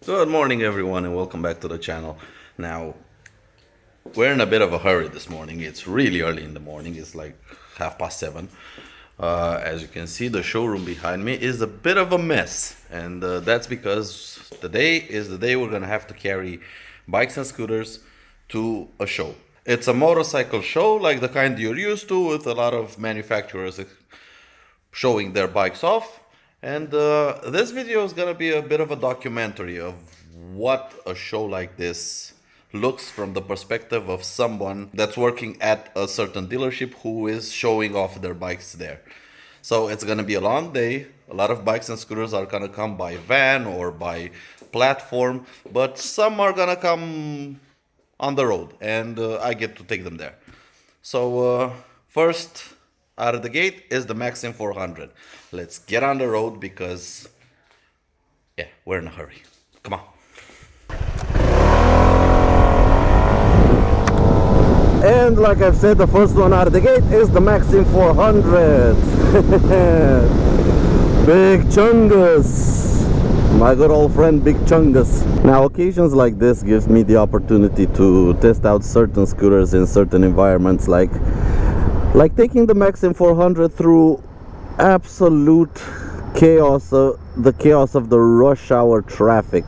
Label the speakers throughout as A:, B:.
A: Good morning, everyone, and welcome back to the channel. Now, we're in a bit of a hurry this morning. It's really early in the morning. It's like 7:30. As you can see, the showroom behind me is a bit of a mess, and that's because today is the day we're gonna have to carry bikes and scooters to a show. It's a motorcycle show like the kind you're used to, with a lot of manufacturers showing their bikes off. And this video is gonna be a bit of a documentary of what a show like this looks from the perspective of someone that's working at a certain dealership who is showing off their bikes there. So it's gonna be a long day. A lot of bikes and scooters are gonna come by van or by platform, but some are gonna come on the road, and I get to take them there. So first out of the gate is the Maxim 400. Let's get on the road because, yeah, we're in a hurry. Come on.
B: And like I've said, the first one out of the gate is the Maxim 400. Big Chungus, my good old friend Big Chungus. Now, occasions like this gives me the opportunity to test out certain scooters in certain environments, like taking the Maxim 400 through absolute chaos, the chaos of the rush hour traffic.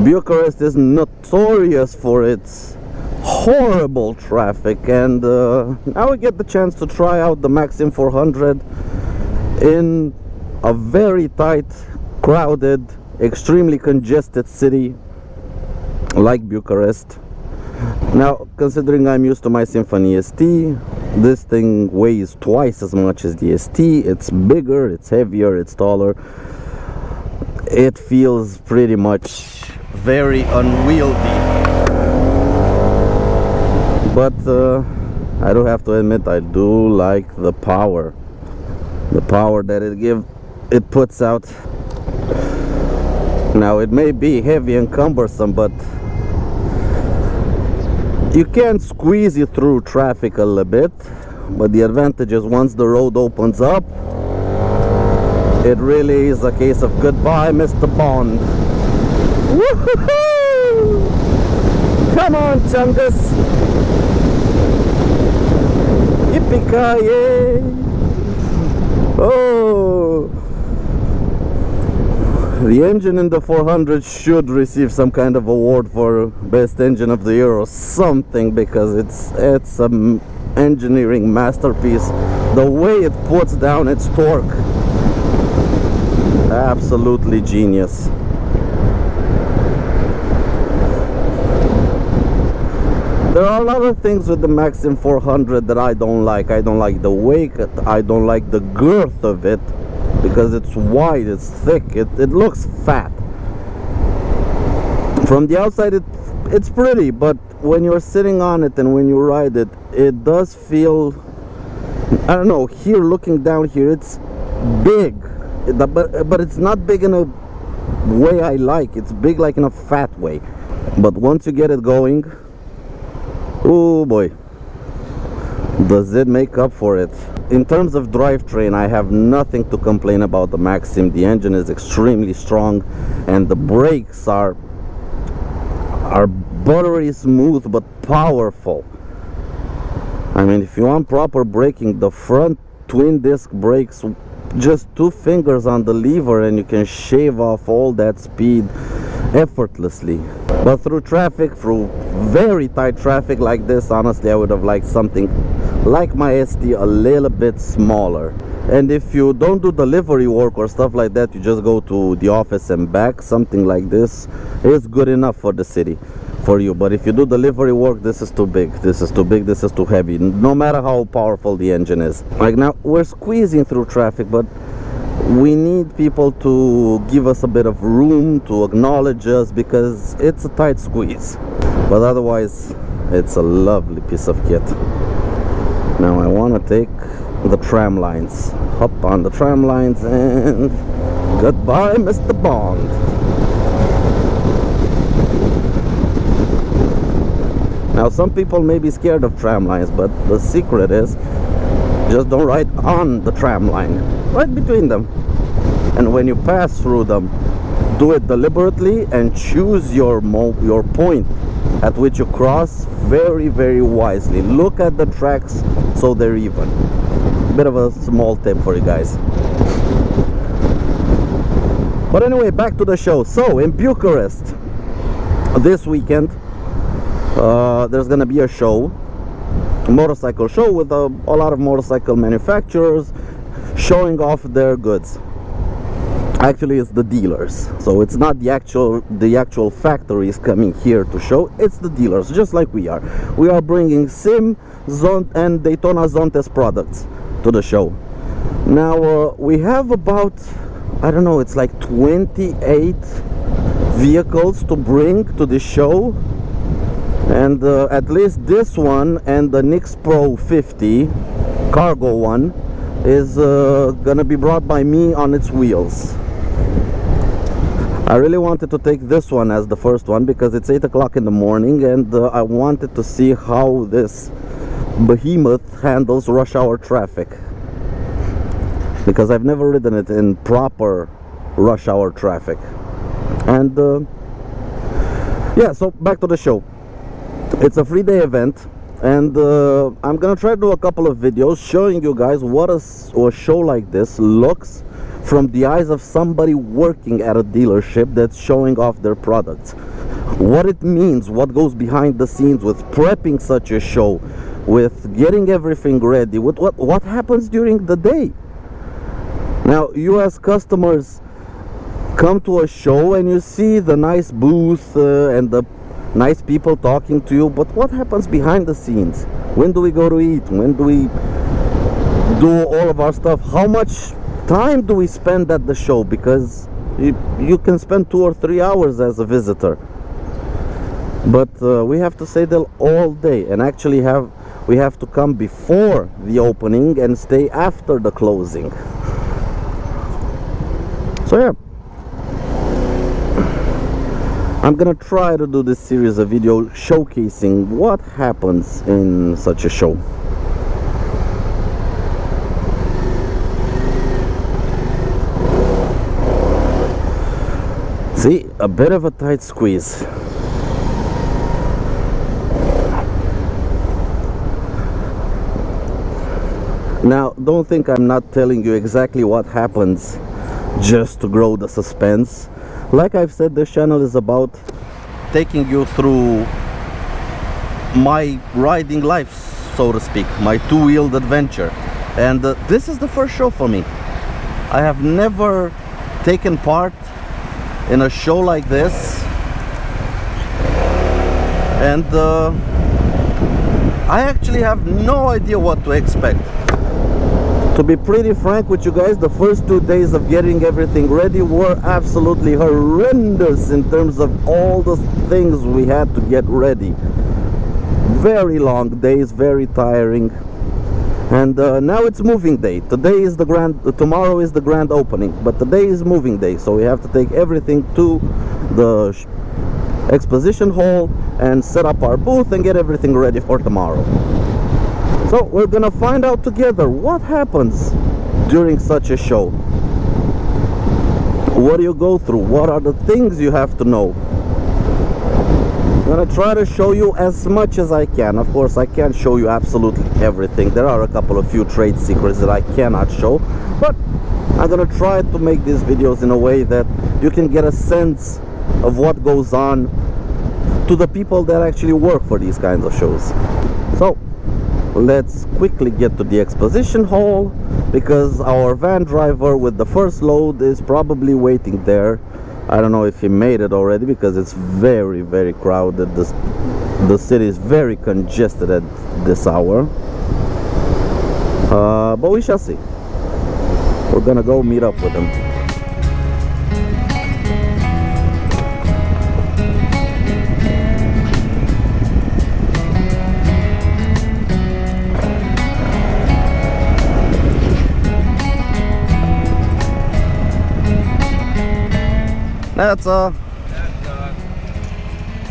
B: Bucharest is notorious for its horrible traffic, and now we get the chance to try out the Maxim 400 in a very tight, crowded, extremely congested city like Bucharest. Now, considering I'm used to my Symphony ST, this thing weighs twice as much as the ST. It's bigger, it's heavier, it's taller. It feels pretty much very unwieldy. But I do have to admit, I do like the power. The power that it puts out. Now, it may be heavy and cumbersome, but you can squeeze it through traffic a little bit, but the advantage is once the road opens up, it really is a case of goodbye, Mr. Bond. Woohoo! Come on, Chungus! Yippee-ki-yay! Oh! The engine in the 400 should receive some kind of award for best engine of the year or something, because it's an engineering masterpiece. The way it puts down its torque, absolutely genius. There are a lot of things with the Maxim 400 that I don't like. I don't like the weight, I don't like the girth of it, because it's wide, it's thick, it looks fat. From the outside it's pretty, but when you're sitting on it and when you ride it, it does feel, I don't know, here looking down here, it's big, but it's not big in a way I like. It's big like in a fat way. But once you get it going, oh boy, does it make up for it. In terms of drivetrain, I have nothing to complain about the Maxim. The engine is extremely strong, and the brakes are buttery smooth but powerful. I mean, if you want proper braking, the front twin disc brakes, just 2 fingers on the lever and you can shave off all that speed effortlessly. But through traffic, through very tight traffic like this, honestly, I would have liked something like my ST a little bit smaller. And if you don't do delivery work or stuff like that, you just go to the office and back, something like this is good enough for the city, for you. But if you do delivery work, this is too big, this is too big, this is too heavy, no matter how powerful the engine is. Like now, we're squeezing through traffic, but we need people to give us a bit of room, to acknowledge us, because it's a tight squeeze. But otherwise, it's a lovely piece of kit. Now I want to take the tram lines. Hop on the tram lines and goodbye, Mr. Bond. Now, some people may be scared of tram lines, but the secret is just don't ride on the tram line, right between them. and when you pass through them, do it deliberately and choose your point at which you cross very, very wisely. Look at the tracks so they're even. Bit of a small tip for you guys. But anyway, back to the show. So in Bucharest this weekend, there's gonna be a show, a motorcycle show with a lot of motorcycle manufacturers showing off their goods. Actually, it's the dealers, so it's not the actual factories coming here to show. It's the dealers, just like we are. We are bringing Sim, Zont, and Daytona Zontes products to the show. Now we have about, I don't know, it's like 28 vehicles to bring to the show, and at least this one and the Nix Pro 50 cargo one is gonna be brought by me on its wheels. I really wanted to take this one as the first one because it's 8 o'clock in the morning, and I wanted to see how this behemoth handles rush hour traffic, because I've never ridden it in proper rush hour traffic. And yeah, so back to the show. It's a 3-day event, and I'm gonna try to do a couple of videos showing you guys what a show like this looks from the eyes of somebody working at a dealership that's showing off their products. What it means, what goes behind the scenes with prepping such a show, with getting everything ready, with what happens during the day. Now, you as customers come to a show and you see the nice booth and the nice people talking to you, but what happens behind the scenes? When do we go to eat? When do we do all of our stuff? How much time do we spend at the show? Because you can spend 2 or 3 hours as a visitor, but we have to stay there all day, and actually we have to come before the opening and stay after the closing. So yeah, I'm gonna try to do this series of videos showcasing what happens in such a show. See, a bit of a tight squeeze. Now, don't think I'm not telling you exactly what happens just to grow the suspense. Like I've said, this channel is about taking you through my riding life, so to speak, my two-wheeled adventure. And this is the first show for me. I have never taken part in a show like this, and I actually have no idea what to expect. To be pretty frank with you guys, the first 2 days of getting everything ready were absolutely horrendous in terms of all the things we had to get ready. Very long days, very tiring. And now it's moving day. Tomorrow is the grand opening, but today is moving day, so we have to take everything to the exposition hall and set up our booth and get everything ready for tomorrow. So we're gonna find out together what happens during such a show. What do you go through? What are the things you have to know? I'm gonna try to show you as much as I can. Of course, I can't show you absolutely everything. There are a few trade secrets that I cannot show, but I'm gonna try to make these videos in a way that you can get a sense of what goes on to the people that actually work for these kinds of shows. So let's quickly get to the exposition hall, because our van driver with the first load is probably waiting there. I don't know if he made it already, because it's very, very crowded. The city is very congested at this hour. But we shall see. We're gonna go meet up with him. Neața!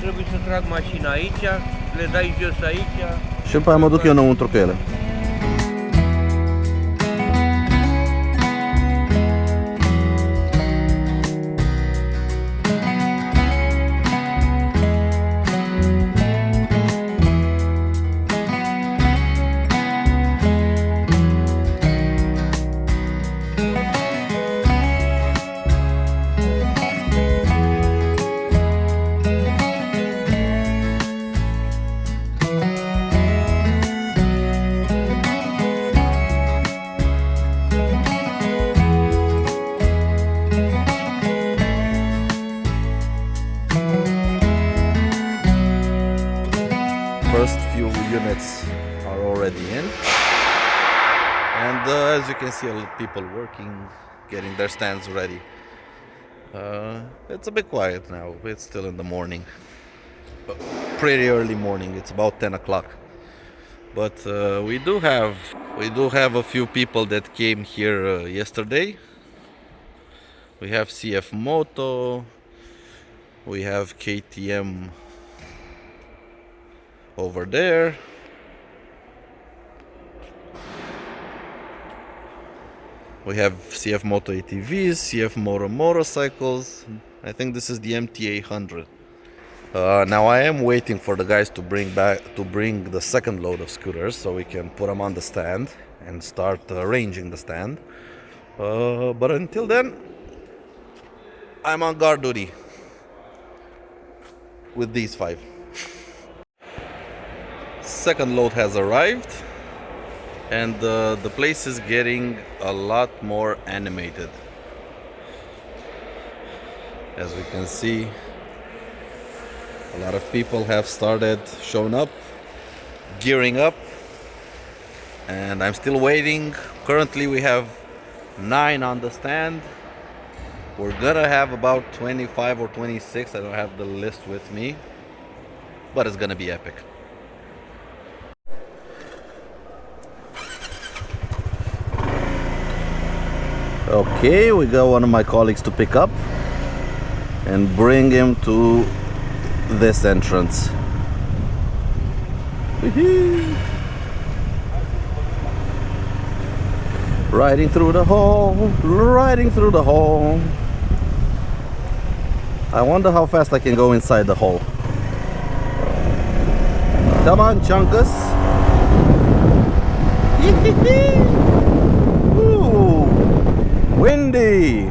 C: Trebuie să trag mașina aici, le dai jos aici.
B: Și după aia mă duc eu înăuntru cu ele.
A: units are already in. And as you can see, a lot of people working, getting their stands ready. It's a bit quiet now. It's still in the morning. Pretty early morning. It's about 10 o'clock. But we do have a few people that came here yesterday. We have CF Moto. We have KTM over there. We have CF Moto ATVs, CF Moto motorcycles. I think this is the MTA 100. Now I am waiting for the guys to bring the second load of scooters so we can put them on the stand and start arranging the stand. But until then, I'm on guard duty with these 5. Second load has arrived, and the place is getting a lot more animated. As we can see, a lot of people have started showing up, gearing up, and I'm still waiting. Currently we have 9 on the stand. We're gonna have about 25 or 26. I don't have the list with me, but it's gonna be epic. Okay, we got one of my colleagues to pick up and bring him to this entrance. Riding through the hall, riding through the hall. I wonder how fast I can go inside the hole. Come on, Chunkus. Ooh, windy.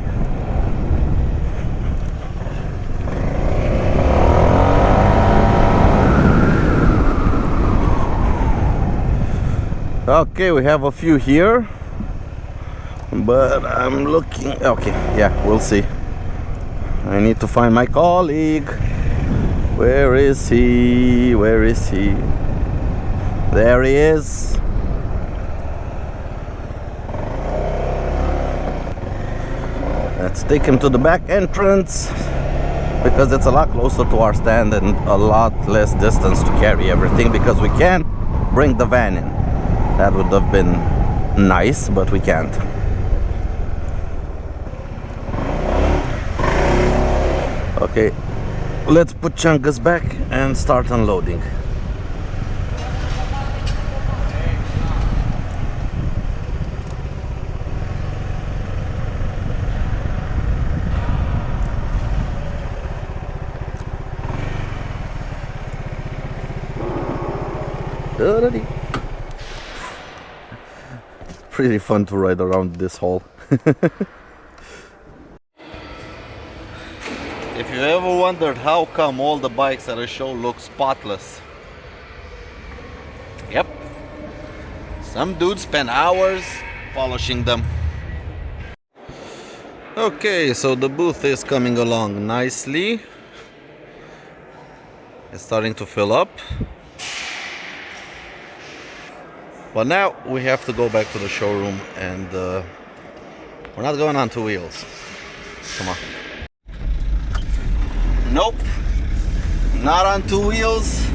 A: Okay, we have a few here, but I'm looking. Okay, yeah, we'll see. I need to find my colleague. Where is he? Where is he? There he is. Let's take him to the back entrance because it's a lot closer to our stand and a lot less distance to carry everything, because we can't bring the van in. That would have been nice, but we can't. Okay, let's put Chunkus back and start unloading. Pretty fun to ride around this hole. If you ever wondered how come all the bikes at a show look spotless, yep, some dudes spend hours polishing them. Okay, so the booth is coming along nicely. It's starting to fill up. But now we have to go back to the showroom, and we're not going on 2 wheels. Come on. Nope, not on 2 wheels.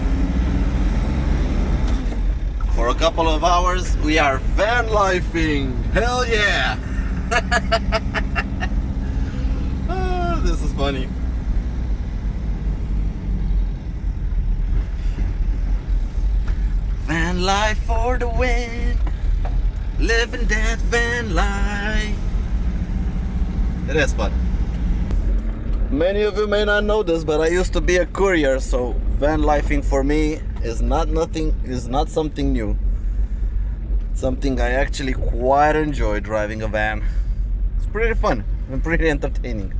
A: For a couple of hours, we are van lifing. Hell yeah! Oh, this is funny. Van life for the win. Living that van life. It is fun. Many of you may not know this, but I used to be a courier, so van lifing for me is not something new. It's something I actually quite enjoy, driving a van. It's pretty fun and pretty entertaining.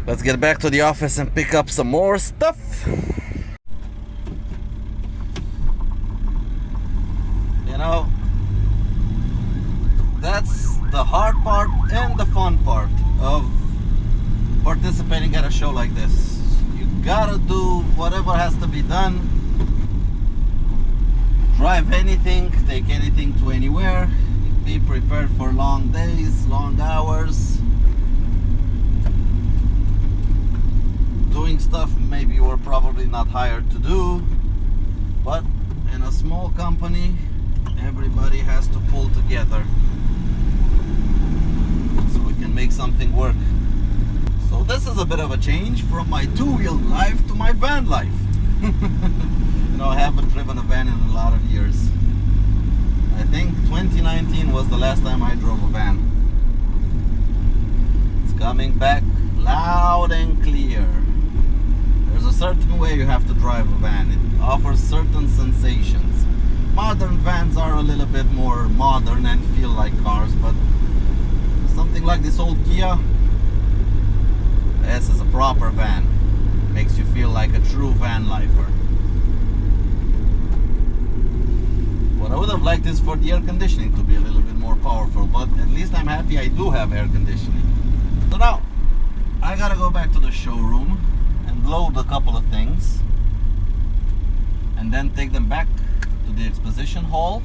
A: Let's get back to the office and pick up some more stuff. You know, that's the hard part and the fun part of participating at a show like this. You gotta do whatever has to be done.
B: drive anything, take anything to anywhere, be prepared for long days, long hours, doing stuff maybe you were probably not hired to do, but in a small company everybody has to pull together so we can make something work. So this is a bit of a change from my two-wheeled life to my van life. You know, I haven't driven a van in a lot of years. I think 2019 was the last time I drove a van. It's coming back loud and clear. There's a certain way you have to drive a van. It offers certain sensations. Modern vans are a little bit more modern and feel like cars, but something like this old Kia, this is a proper van. Makes you feel like a true van lifer. What I would have liked is for the air conditioning to be a little bit more powerful, but at least I'm happy I do have air conditioning. So now, I gotta go back to the showroom and load a couple of things and then take them back to the exposition hall,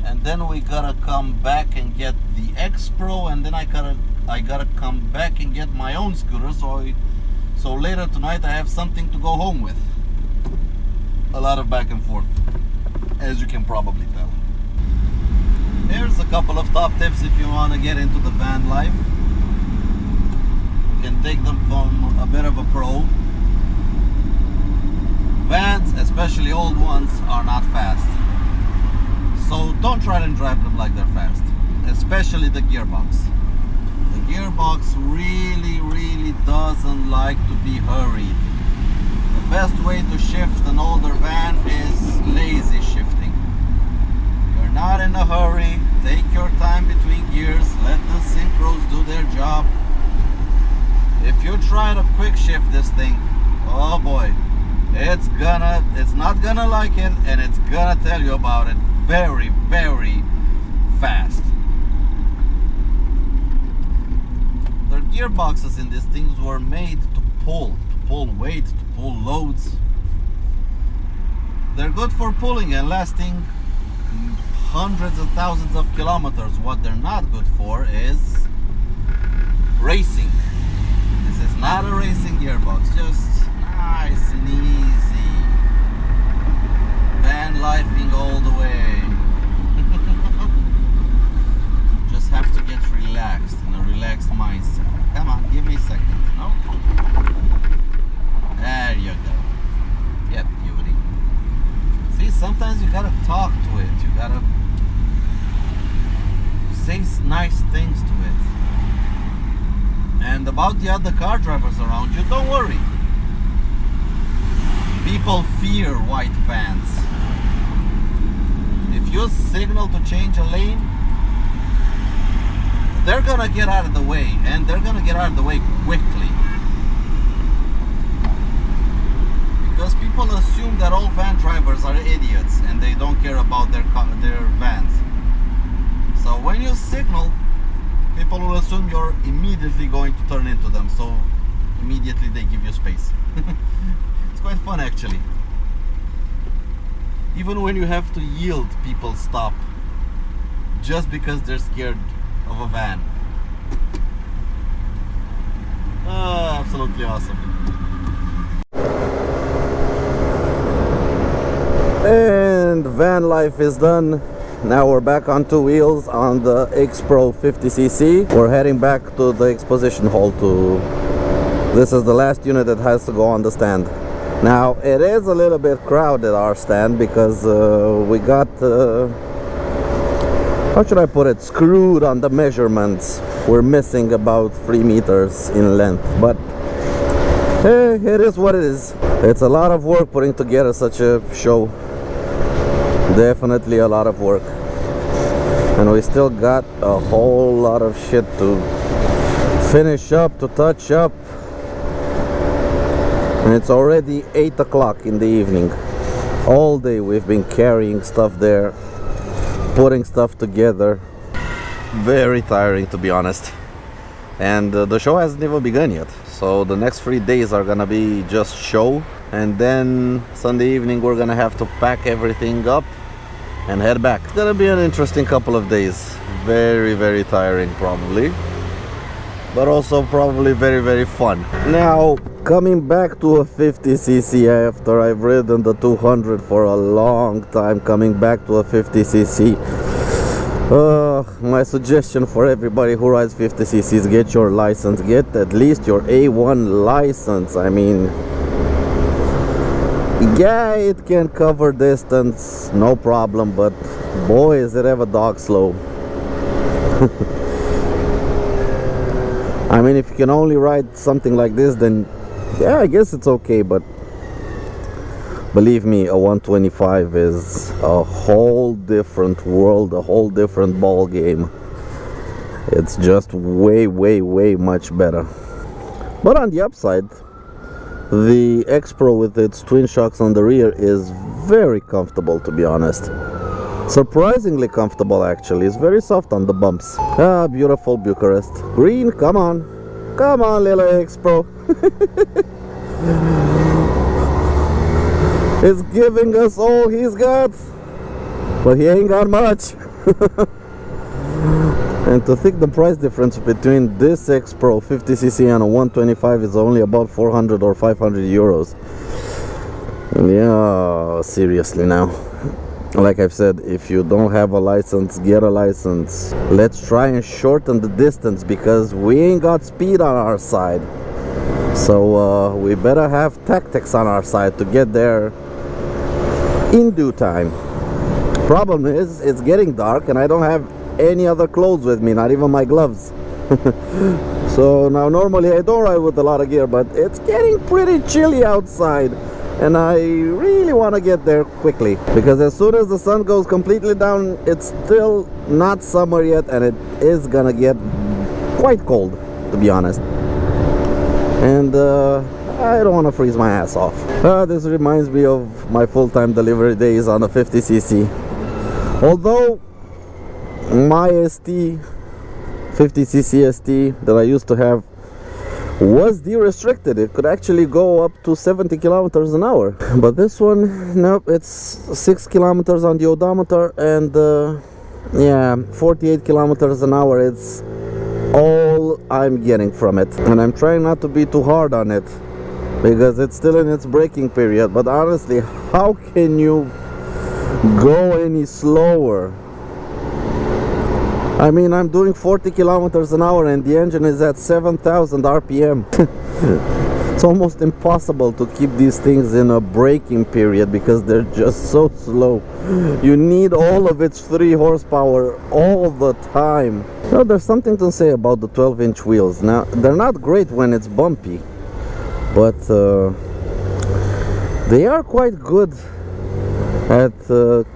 B: and then we gotta come back and get the X Pro, and then I gotta come back and get my own scooter, so later tonight I have something to go home with. A lot of back and forth, as you can probably tell. Here's a couple of top tips if you want to get into the van life. You can take them from a bit of a pro. Vans, especially old ones, are not fast. So don't try and drive them like they're fast. Especially the gearbox. The gearbox really doesn't like to be hurried. The best way to shift an older van is lazy shifting. You're not in a hurry. Take your time between gears. Let the synchros do their job. If you try to quick shift this thing, oh boy, it's not gonna like it, and it's gonna tell you about it very fast. The gearboxes in these things were made to pull weight, to pull loads. They're good for pulling and lasting hundreds of thousands of kilometers. What they're not good for is racing. This is not a racing gearbox, just nice and easy. Van lifing all the way. Just have to get relaxed, in a relaxed mindset. Come on, give me a second. No? There you go. Yeah, beauty. See, sometimes you gotta talk to it. You gotta say nice things to it. And about the other car drivers around you, don't worry. People fear white vans. If you signal to change a lane, they're gonna get out of the way, and they're gonna get out of the way quickly. Because people assume that all van drivers are idiots and they don't care about their vans. So when you signal, people will assume you're immediately going to turn into them, so immediately they give you space. It's quite fun actually. Even when you have to yield, people stop just because they're scared of a van. Absolutely awesome. And van life is done. Now we're back on two wheels on the X Pro 50cc. We're heading back to the exposition hall this is the last unit that has to go on the stand. Now it is a little bit crowded, our stand, because we got how should I put it, screwed on the measurements. We're missing about 3 meters in length, but hey, it is what it is. It's a lot of work putting together such a show. Definitely a lot of work, and we still got a whole lot of shit to finish up, to touch up, and it's already 8 o'clock in the evening. All day we've been carrying stuff there, putting stuff together. Very tiring, to be honest, and the show hasn't even begun yet. So the next 3 days are gonna be just show, and then Sunday evening we're gonna have to pack everything up and head back. It's gonna be an interesting couple of days. Very, very tiring probably, but also probably very, very fun. Now, coming back to a 50cc after I've ridden the 200 for a long time, coming back to a 50cc. My suggestion for everybody who rides 50cc's, get your license, get at least your A1 license. I mean, yeah, it can cover distance, no problem, but boy, is it ever dog slow. I mean, if you can only ride something like this, then yeah, I guess it's okay, but believe me, a 125 is a whole different world, a whole different ball game. It's just way, way, way much better. But on the upside, the X Pro with its twin shocks on the rear is very comfortable, to be honest. Surprisingly comfortable, actually. It's very soft on the bumps. Ah, beautiful Bucharest. Green, come on. Come on, little X Pro. It's giving us all he's got, but he ain't got much. And to think the price difference between this X Pro 50cc and a 125 is only about 400 or 500 euros. Yeah, seriously now. Like I've said, if you don't have a license, get a license. Let's try and shorten the distance, because we ain't got speed on our side. So we better have tactics on our side to get there in due time. Problem is, it's getting dark and I don't have any other clothes with me, not even my gloves. So now normally I don't ride with a lot of gear, but it's getting pretty chilly outside and I really want to get there quickly, because as soon as the sun goes completely down, it's still not summer yet and it is gonna get quite cold, to be honest. And I don't want to freeze my ass off. This reminds me of my full-time delivery days on a 50cc. Although my ST, 50cc ST that I used to have, was de-restricted. It could actually go up to 70 kilometers an hour. But this one, nope, it's 6 kilometers on the odometer and yeah, 48 kilometers an hour. It's all I'm getting from it, and I'm trying not to be too hard on it because it's still in its braking period. But honestly, how can you go any slower? I mean, I'm doing 40 kilometers an hour and the engine is at 7,000 RPM. It's almost impossible to keep these things in a braking period because they're just so slow. You need all of its 3 horsepower all the time. Now, there's something to say about the 12-inch wheels. Now, they're not great when it's bumpy, but they are quite good at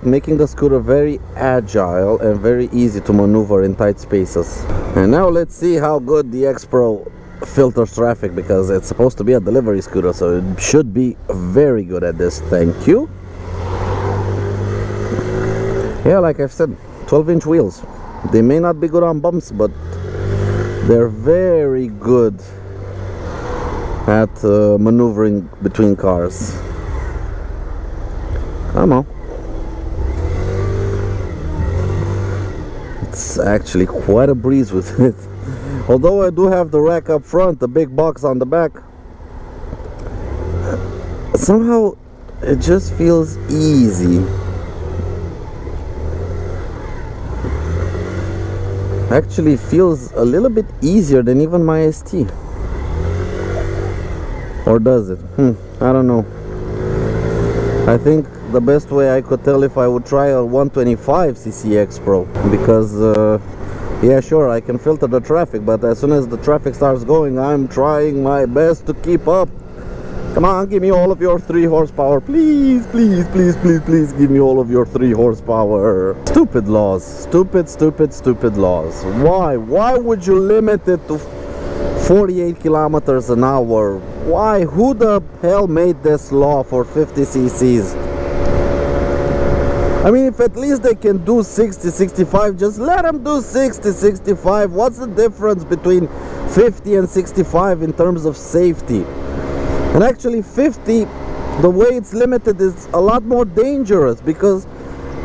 B: making the scooter very agile and very easy to maneuver in tight spaces. And now let's see how good the X Pro filters traffic, because it's supposed to be a delivery scooter, so it should be very good at this. Thank you. Yeah, like I've said, 12-inch wheels. They may not be good on bumps, but they're very good at maneuvering between cars. Come on. It's actually quite a breeze with it. Although I do have the rack up front, the big box on the back, somehow it just feels easy. Actually feels a little bit easier than even my ST. Or does it? I don't know. I think the best way I could tell if I would try a 125cc X Pro, because yeah, sure, I can filter the traffic, but as soon as the traffic starts going, I'm trying my best to keep up. Come on, give me all of your 3 horsepower. Please, please, please, please, please give me all of your 3 horsepower. Stupid laws. Stupid, stupid, stupid laws. Why? Why would you limit it to 48 kilometers an hour? Why? Who the hell made this law for 50cc's? I mean, if at least they can do 60, 65, just let them do 60, 65. What's the difference between 50 and 65 in terms of safety? And actually 50, the way it's limited is a lot more dangerous, because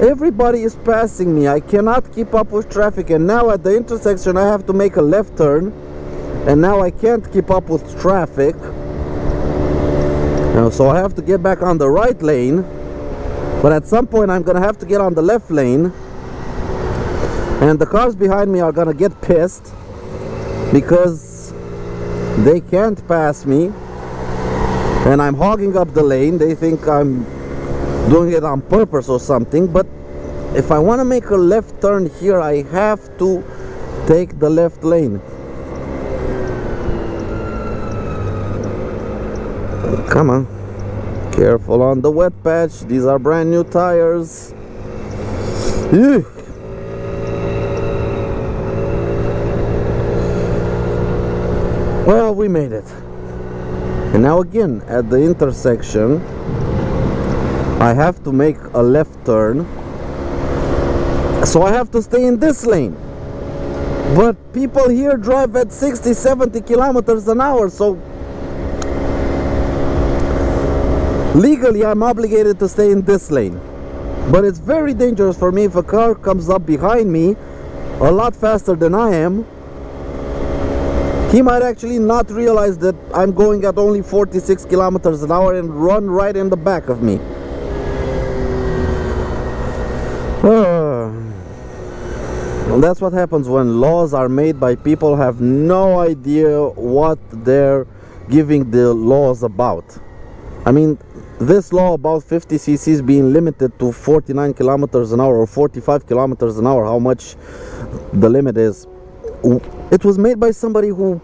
B: Everybody is passing me. I cannot keep up with traffic, and now at the intersection I have to make a left turn, and now I can't keep up with traffic. So I have to get back on the right lane, but at some point I'm gonna have to get on the left lane, and the cars behind me are gonna get pissed because they can't pass me and I'm hogging up the lane. They think I'm doing it on purpose or something, but if I want to make a left turn here, I have to take the left lane. Come on, careful on the wet patch. These are brand new tires. Ew. Well, we made it. And now again, at the intersection, I have to make a left turn, so I have to stay in this lane. But people here drive at 60-70 kilometers an hour, so legally I'm obligated to stay in this lane. But it's very dangerous for me if a car comes up behind me a lot faster than I am. He might actually not realize that I'm going at only 46 kilometers an hour and run right in the back of me. And that's what happens when laws are made by people who have no idea what they're giving the laws about. I mean, this law about 50 cc's being limited to 49 kilometers an hour or 45 kilometers an hour, how much the limit is, it was made by somebody who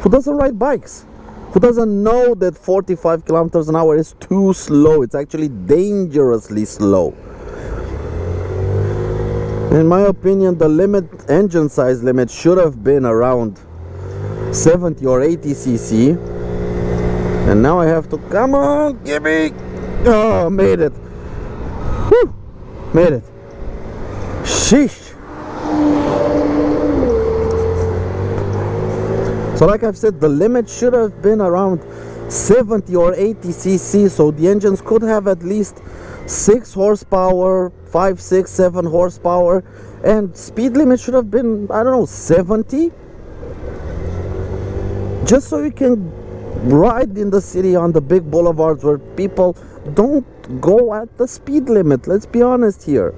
B: doesn't ride bikes, who doesn't know that 45 kilometers an hour is too slow. It's actually dangerously slow. In my opinion, the engine size limit should have been around 70 or 80 cc. And now I have to, come on, give me. Oh, made it. Whew, made it. Sheesh. So like I've said, the limit should have been around 70 or 80 cc, so the engines could have at least 6 horsepower, 5, 6, 7 horsepower, and speed limit should have been, I don't know, 70, just so you can ride in the city on the big boulevards where people don't go at the speed limit. Let's be honest here,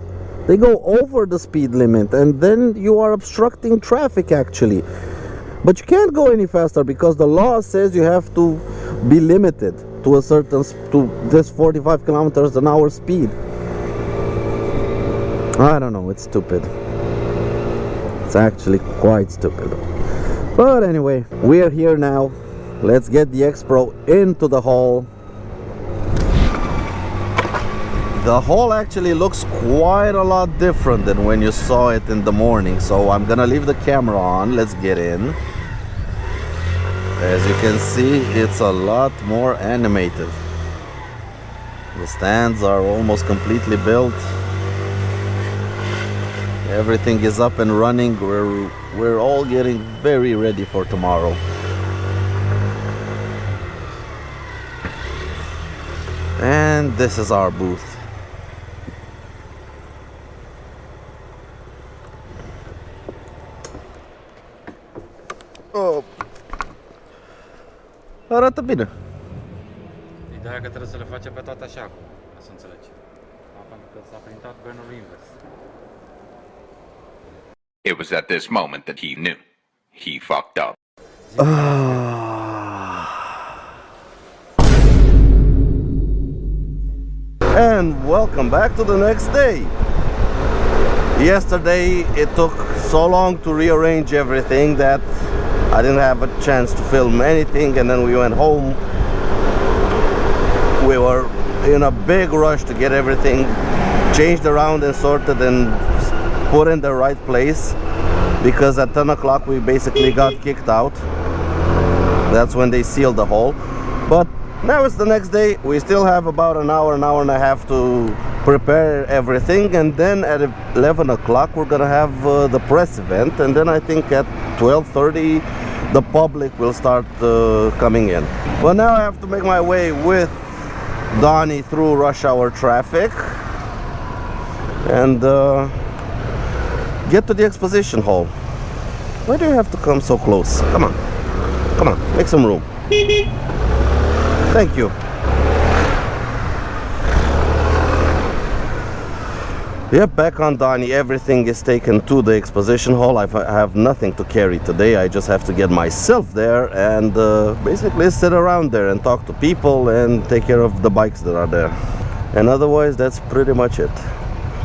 B: they go over the speed limit, and then you are obstructing traffic actually. But you can't go any faster because the law says you have to be limited to a certain, to this 45 kilometers an hour speed. I don't know, it's stupid. It's actually quite stupid. But anyway, we're here now. Let's get the X-Pro into the hall. The hall actually looks quite a lot different than when you saw it in the morning, so I'm gonna leave the camera on. Let's get in. As you can see, it's a lot more animated. The stands are almost completely built. Everything is up and running. We're all getting very ready for tomorrow. And this is our booth. Oh. Arată bine.
D: Ideea că trebuie să le face pe toate așa acum, ca să înțelegi. Pentru că s-a printat benul invers.
E: It was at this moment that he knew. He fucked up.
B: And welcome back to the next day. Yesterday it took so long to rearrange everything that I didn't have a chance to film anything, and then we went home. We were in a big rush to get everything changed around and sorted and put in the right place, because at 10 o'clock we basically got kicked out. That's when they sealed the hole. But now it's the next day. We still have about an hour and a half to prepare everything, and then at 11 o'clock we're gonna have the press event, and then I think at 12:30 the public will start coming in. Well, now I have to make my way with Donnie through rush hour traffic, and get to the exposition hall. Why do you have to come so close? Come on. Come on, make some room. Thank you. Yep, back on Donnie. Everything is taken to the exposition hall. I have nothing to carry today. I just have to get myself there and basically sit around there and talk to people and take care of the bikes that are there. And otherwise, that's pretty much it.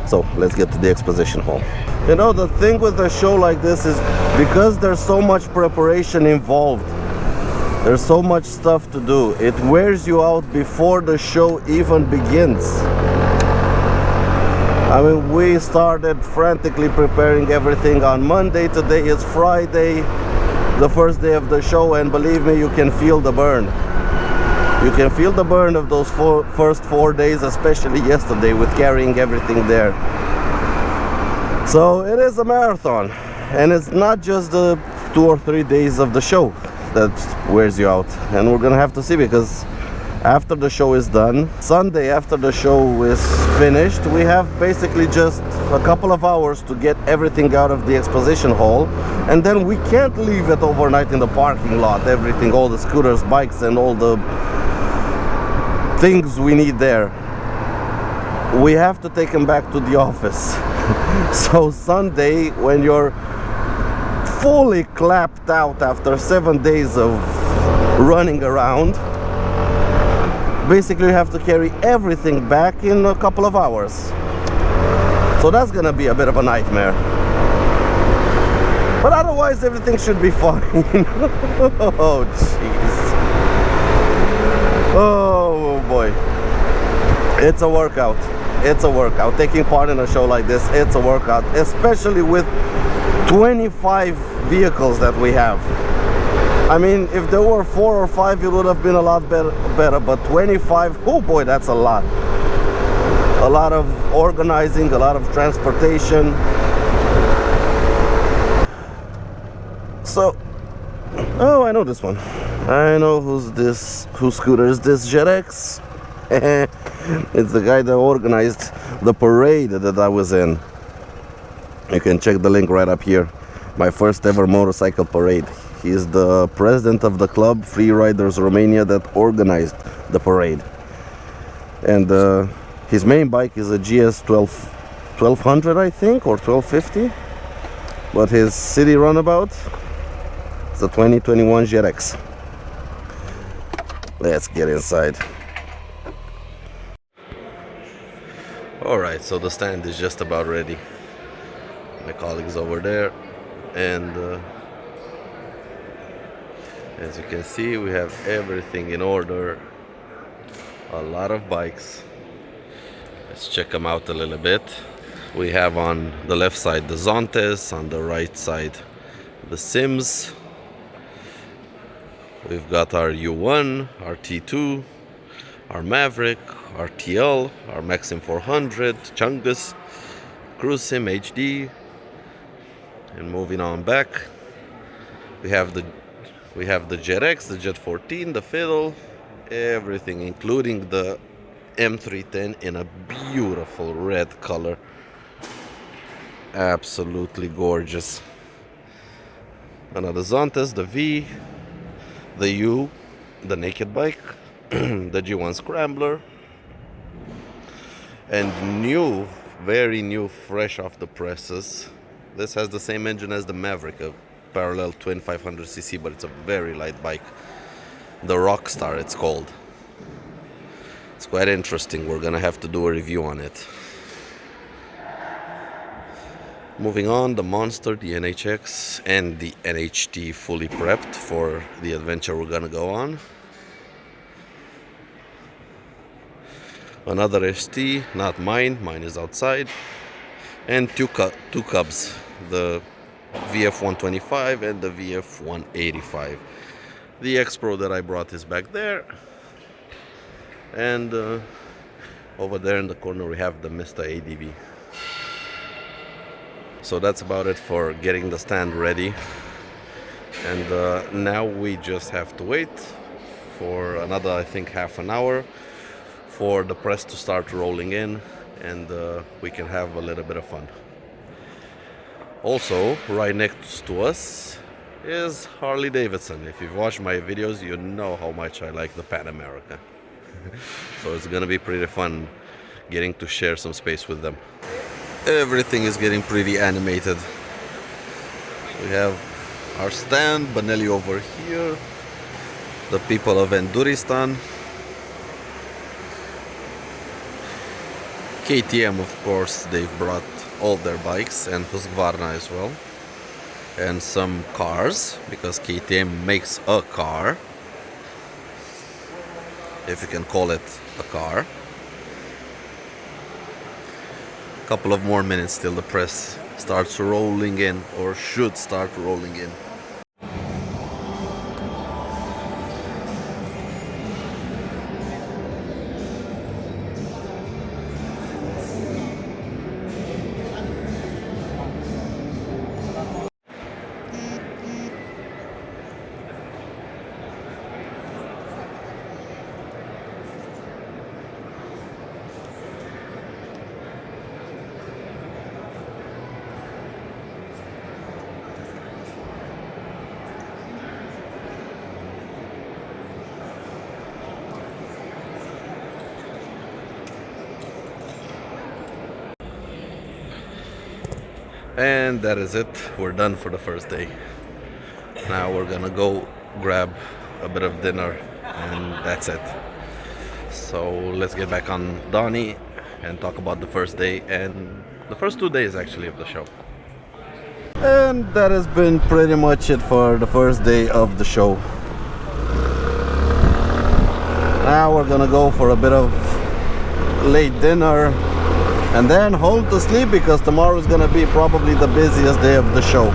B: So let's get to the exposition hall. You know, the thing with a show like this is because there's so much preparation involved, there's so much stuff to do, it wears you out before the show even begins. I mean, we started frantically preparing everything on Monday. Today is Friday, the first day of the show, and believe me, you can feel the burn. You can feel the burn of those first 4 days, especially yesterday with carrying everything there. So it is a marathon, and it's not just the 2 or 3 days of the show that wears you out. And we're gonna have to see, because after the show is done, Sunday after the show is finished, we have basically just a couple of hours to get everything out of the exposition hall, and then we can't leave it overnight in the parking lot. Everything, all the scooters, bikes, and all the things we need there, we have to take them back to the office. So Sunday, when you're fully clapped out after 7 days of running around, basically you have to carry everything back in a couple of hours. So that's gonna be a bit of a nightmare, but otherwise everything should be fine. Oh jeez. Oh boy, it's a workout. It's a workout. Taking part in a show like this, it's a workout, especially with 25 vehicles that we have. I mean, if there were 4 or 5, it would have been a lot better, but 25, oh boy, that's a lot. A lot of organizing, a lot of transportation. So, oh, I know this one. I know whose scooter is this, Jet X. It's the guy that organized the parade that I was in. You can check the link right up here. My first ever motorcycle parade. He is the president of the club Free Riders Romania that organized the parade. And his main bike is a GS 1200, I think, or 1250. But his city runabout is a 2021 GRX. Let's get inside. Alright, so the stand is just about ready. My colleague's over there, and as you can see, we have everything in order. A lot of bikes. Let's check them out a little bit. We have on the left side the Zontes, on the right side the Sims. We've got our U1, our T2, our Maverick, our TL, our Maxim 400, Chungus, Cruise Sim HD. And moving on back, we have the Jet X, the Jet 14, the Fiddle, everything, including the M310 in a beautiful red color. Absolutely gorgeous. Another Zontes, the V, the U, the naked bike, the G1 Scrambler, and new, very new, fresh off the presses. This has the same engine as the Maverick, a parallel twin 500cc, but it's a very light bike. The Rockstar, it's called. It's quite interesting. We're gonna have to do a review on it. Moving on, the Monster, the NHX, and the NHT fully prepped for the adventure we're gonna go on. Another ST, not mine is outside. And two Cubs, the VF125 and the VF185. The X Pro that I brought is back there. And over there in the corner we have the Mr. ADV. So that's about it for getting the stand ready. And now we just have to wait for another, I think, half an hour for the press to start rolling in
A: and we can have a little bit of fun. Also, right next to us is Harley-Davidson. If you've watched my videos, you know how much I like the Pan America. So it's gonna be pretty fun getting to share some space with them. Everything is getting pretty animated. We have our stand, Benelli over here, the people of Enduristan, KTM, of course, they've brought all their bikes, and Husqvarna as well, and some cars, because KTM makes a car, if you can call it a car. A couple of more minutes till the press starts rolling in, or should start rolling in. And that is it. We're done for the first day. Now we're gonna go grab a bit of dinner, and that's it. So let's get back on Donnie and talk about the first day and the first 2 days actually of the show.
B: And that has been pretty much it for the first day of the show. Now we're gonna go for a bit of late dinner and then home to sleep, because tomorrow is gonna be probably the busiest day of the show.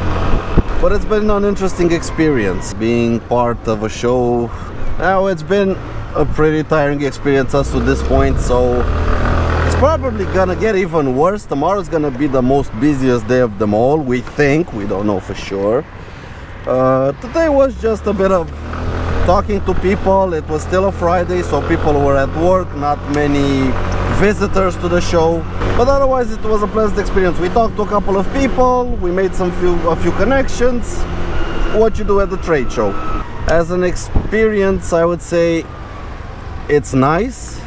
B: But it's been an interesting experience being part of a show. Now it's been a pretty tiring experience up to this point, so it's probably gonna get even worse. Tomorrow's gonna be the most busiest day of them all, we think. We don't know for sure. Today was just a bit of talking to people. It was still a Friday, so people were at work, not many visitors to the show, but otherwise it was a pleasant experience. We talked to a couple of people, we made a few connections. What you do at the trade show. As an experience, I would say it's nice.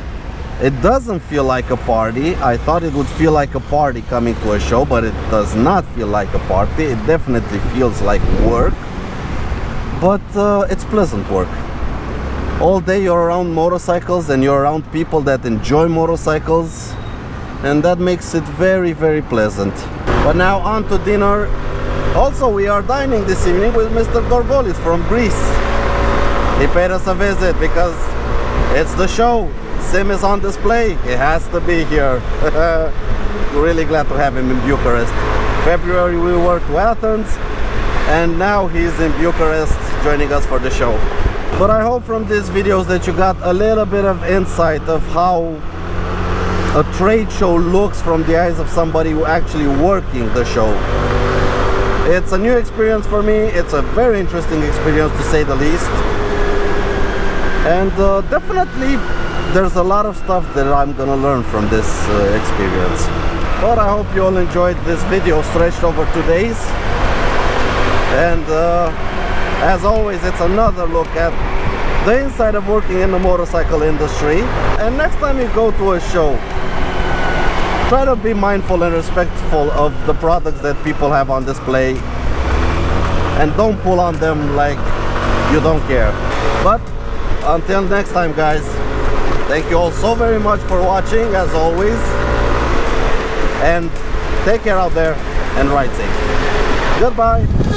B: It doesn't feel like a party. I thought it would feel like a party coming to a show, but it does not feel like a party. It definitely feels like work, but it's pleasant work. All day you're around motorcycles and you're around people that enjoy motorcycles, and that makes it very, very pleasant. But now on to dinner. Also, we are dining this evening with Mr. Gorgolis from Greece. He paid us a visit because it's the show. Sim is on display. He has to be here. Really glad to have him in Bucharest. February we were to Athens, and now he's in Bucharest joining us for the show. But I hope from these videos that you got a little bit of insight of how a trade show looks from the eyes of somebody who actually working the show. It's a new experience for me. It's a very interesting experience, to say the least. And definitely there's a lot of stuff that I'm gonna learn from this experience. But I hope you all enjoyed this video stretched over 2 days. And as always, it's another look at the inside of working in the motorcycle industry. And next time you go to a show, try to be mindful and respectful of the products that people have on display, and don't pull on them like you don't care. But until next time, guys, thank you all so very much for watching, as always, and take care out there and ride safe. Goodbye.